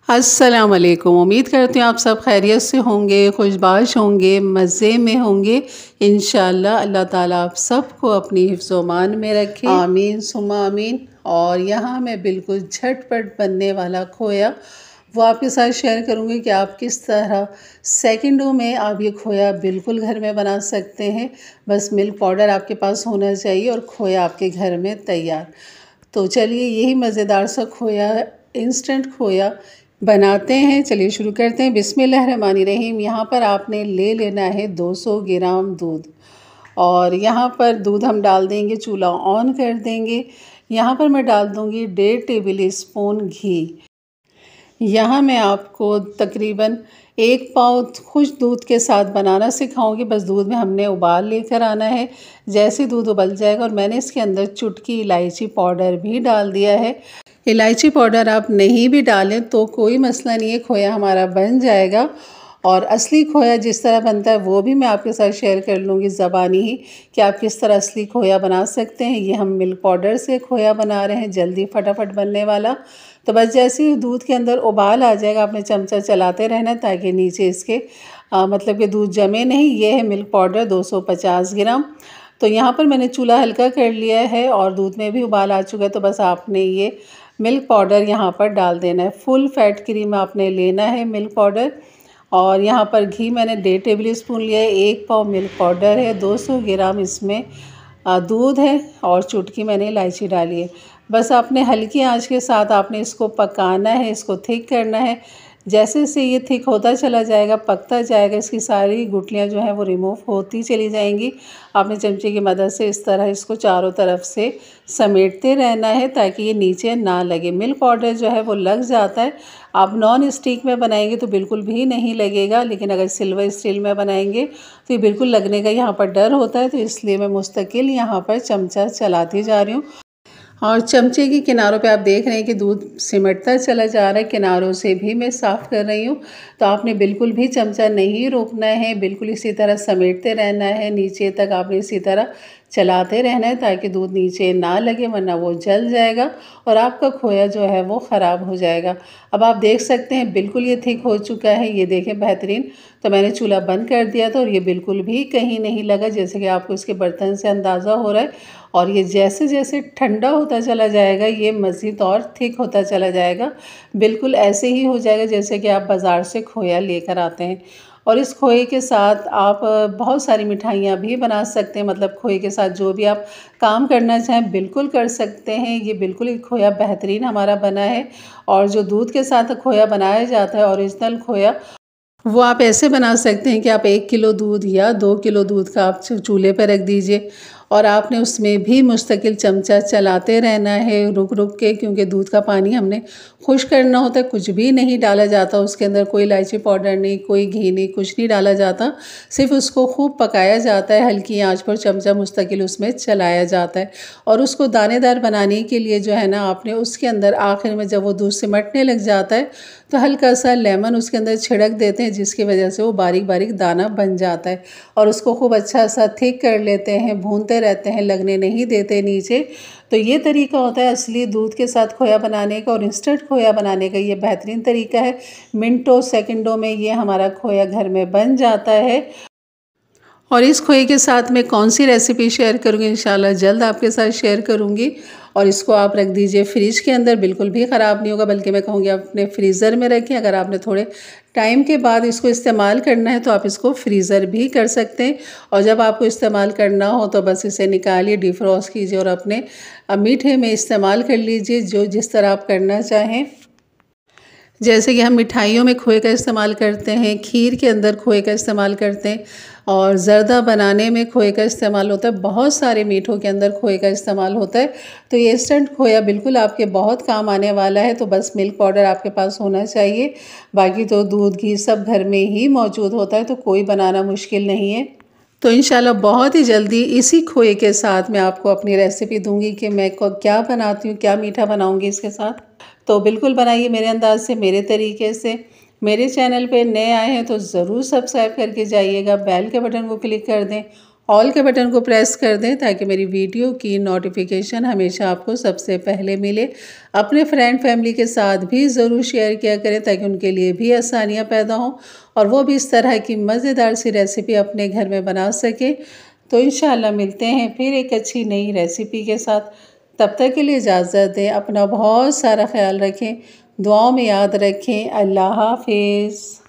अस्सलाम वालेकुम। उम्मीद करती हूँ आप सब खैरियत से होंगे, खुशबाश होंगे, मज़े में होंगे। इंशाअल्लाह अल्लाह ताला आप सबको अपनी हिफ्ज़ मान में रखे, आमीन सुम्मा आमीन। और यहाँ मैं बिल्कुल झटपट बनने वाला खोया वो आपके साथ शेयर करूँगी कि आप किस तरह सेकंडों में आप ये खोया बिल्कुल घर में बना सकते हैं। बस मिल्क पाउडर आपके पास होना चाहिए और खोया आपके घर में तैयार। तो चलिए यही मज़ेदार सा खोया, इंस्टेंट खोया बनाते हैं। चलिए शुरू करते हैं। बिस्मिल्लाहिर्रहमानिर्रहीम। यहाँ पर आपने ले लेना है 200 ग्राम दूध और यहाँ पर दूध हम डाल देंगे, चूल्हा ऑन कर देंगे। यहाँ पर मैं डाल दूँगी 1.5 टेबल स्पून घी। यहाँ मैं आपको तकरीबन 1 पाव खुश दूध के साथ बनाना सिखाऊंगी। बस दूध में हमने उबाल लेकर आना है। जैसे दूध उबल जाएगा और मैंने इसके अंदर चुटकी इलायची पाउडर भी डाल दिया है। इलायची पाउडर आप नहीं भी डालें तो कोई मसला नहीं है, खोया हमारा बन जाएगा। और असली खोया जिस तरह बनता है वो भी मैं आपके साथ शेयर कर लूँगी ज़बानी ही कि आप किस तरह असली खोया बना सकते हैं। ये हम मिल्क पाउडर से खोया बना रहे हैं, जल्दी फटाफट बनने वाला। तो बस जैसे ही दूध के अंदर उबाल आ जाएगा आपने चमचा चलाते रहना ताकि नीचे इसके मतलब कि दूध जमे नहीं। ये है मिल्क पाउडर 250 ग्राम। तो यहाँ पर मैंने चूल्हा हल्का कर लिया है और दूध में भी उबाल आ चुका है। तो बस आपने ये मिल्क पाउडर यहाँ पर डाल देना है। फुल फैट क्रीम आपने लेना है मिल्क पाउडर। और यहाँ पर घी मैंने 1.5 टेबल स्पून लिया है। 1 पाव मिल्क पाउडर है, 200 ग्राम इसमें दूध है और चुटकी मैंने इलायची डाली है। बस आपने हल्की आंच के साथ आपने इसको पकाना है, इसको थिक करना है। जैसे जैसे ये थिक होता चला जाएगा, पकता जाएगा, इसकी सारी गुठलियाँ जो हैं वो रिमूव होती चली जाएंगी। आपने चमचे की मदद से इस तरह इसको चारों तरफ से समेटते रहना है ताकि ये नीचे ना लगे। मिल्क पाउडर जो है वो लग जाता है। आप नॉन स्टिक में बनाएंगे तो बिल्कुल भी नहीं लगेगा, लेकिन अगर सिल्वर स्टील में बनाएंगे तो ये बिल्कुल लगने का यहाँ पर डर होता है। तो इसलिए मैं मुस्तकिल यहाँ पर चमचा चलाती जा रही हूँ। और चमचे की किनारों पे आप देख रहे हैं कि दूध सिमटता चला जा रहा है। किनारों से भी मैं साफ़ कर रही हूँ। तो आपने बिल्कुल भी चमचा नहीं रोकना है, बिल्कुल इसी तरह समेटते रहना है। नीचे तक आपने इसी तरह चलाते रहना है ताकि दूध नीचे ना लगे, वरना वो जल जाएगा और आपका खोया जो है वो ख़राब हो जाएगा। अब आप देख सकते हैं बिल्कुल ये थिक हो चुका है, ये देखें बेहतरीन। तो मैंने चूल्हा बंद कर दिया था और ये बिल्कुल भी कहीं नहीं लगा, जैसे कि आपको इसके बर्तन से अंदाज़ा हो रहा है। और ये जैसे जैसे ठंडा होता चला जाएगा ये मज़ीद और थिक होता चला जाएगा। बिल्कुल ऐसे ही हो जाएगा जैसे कि आप बाज़ार से खोया लेकर आते हैं। और इस खोए के साथ आप बहुत सारी मिठाइयाँ भी बना सकते हैं। मतलब खोए के साथ जो भी आप काम करना चाहें बिल्कुल कर सकते हैं। ये बिल्कुल ही खोया बेहतरीन हमारा बना है। और जो दूध के साथ खोया बनाया जाता है ओरिजिनल खोया, वो आप ऐसे बना सकते हैं कि आप 1 किलो दूध या 2 किलो दूध का आप चूल्हे पर रख दीजिए और आपने उसमें भी मुस्तकिल चमचा चलाते रहना है रुक रुक के, क्योंकि दूध का पानी हमने खुश करना होता है। कुछ भी नहीं डाला जाता उसके अंदर, कोई इलायची पाउडर नहीं, कोई घी नहीं, कुछ नहीं डाला जाता। सिर्फ उसको खूब पकाया जाता है, हल्की आंच पर चमचा मुस्तकिल उसमें चलाया जाता है। और उसको दानेदार बनाने के लिए जो है ना आपने उसके अंदर आखिर में जब वो दूध सिमटने लग जाता है तो हल्का सा लेमन उसके अंदर छिड़क देते हैं, जिसकी वजह से वो बारीक बारीक दाना बन जाता है। और उसको खूब अच्छा सा थिक कर लेते हैं, भूनते रहते हैं, लगने नहीं देते नीचे। तो ये तरीका होता है असली दूध के साथ खोया बनाने का और इंस्टेंट खोया बनाने का। ये बेहतरीन तरीका है। मिनटों सेकंडों में ये हमारा खोया घर में बन जाता है। और इस खोए के साथ मैं कौन सी रेसिपी शेयर करूँगी इंशाल्लाह जल्द आपके साथ शेयर करूँगी। और इसको आप रख दीजिए फ्रिज के अंदर, बिल्कुल भी ख़राब नहीं होगा, बल्कि मैं कहूँगी आप अपने फ्रीज़र में रखें। अगर आपने थोड़े टाइम के बाद इसको इस्तेमाल करना है तो आप इसको फ्रीज़र भी कर सकते हैं। और जब आपको इस्तेमाल करना हो तो बस इसे निकालिए, डिफ्रॉस्ट कीजिए और अपने मीठे में इस्तेमाल कर लीजिए, जो जिस तरह आप करना चाहें। जैसे कि हम मिठाइयों में खोए का इस्तेमाल करते हैं, खीर के अंदर खोए का इस्तेमाल करते हैं और ज़र्दा बनाने में खोए का इस्तेमाल होता है, बहुत सारे मीठों के अंदर खोए का इस्तेमाल होता है। तो ये इंस्टेंट खोया बिल्कुल आपके बहुत काम आने वाला है। तो बस मिल्क पाउडर आपके पास होना चाहिए, बाकी तो दूध घी सब घर में ही मौजूद होता है, तो कोई बनाना मुश्किल नहीं है। तो इंशाल्लाह बहुत ही जल्दी इसी खोए के साथ मैं आपको अपनी रेसिपी दूंगी कि मैं क्या बनाती हूँ, क्या मीठा बनाऊंगी इसके साथ। तो बिल्कुल बनाइए मेरे अंदाज से, मेरे तरीके से। मेरे चैनल पे नए आए हैं तो ज़रूर सब्सक्राइब करके जाइएगा, बेल के बटन को क्लिक कर दें ऑल के बटन को प्रेस कर दें ताकि मेरी वीडियो की नोटिफिकेशन हमेशा आपको सबसे पहले मिले। अपने फ्रेंड फैमिली के साथ भी ज़रूर शेयर किया करें ताकि उनके लिए भी आसानियाँ पैदा हों और वो भी इस तरह की मज़ेदार सी रेसिपी अपने घर में बना सकें। तो इंशाल्लाह मिलते हैं फिर एक अच्छी नई रेसिपी के साथ। तब तक के लिए इजाज़त दें। अपना बहुत सारा ख्याल रखें, दुआओं में याद रखें। अल्लाह हाफिज़।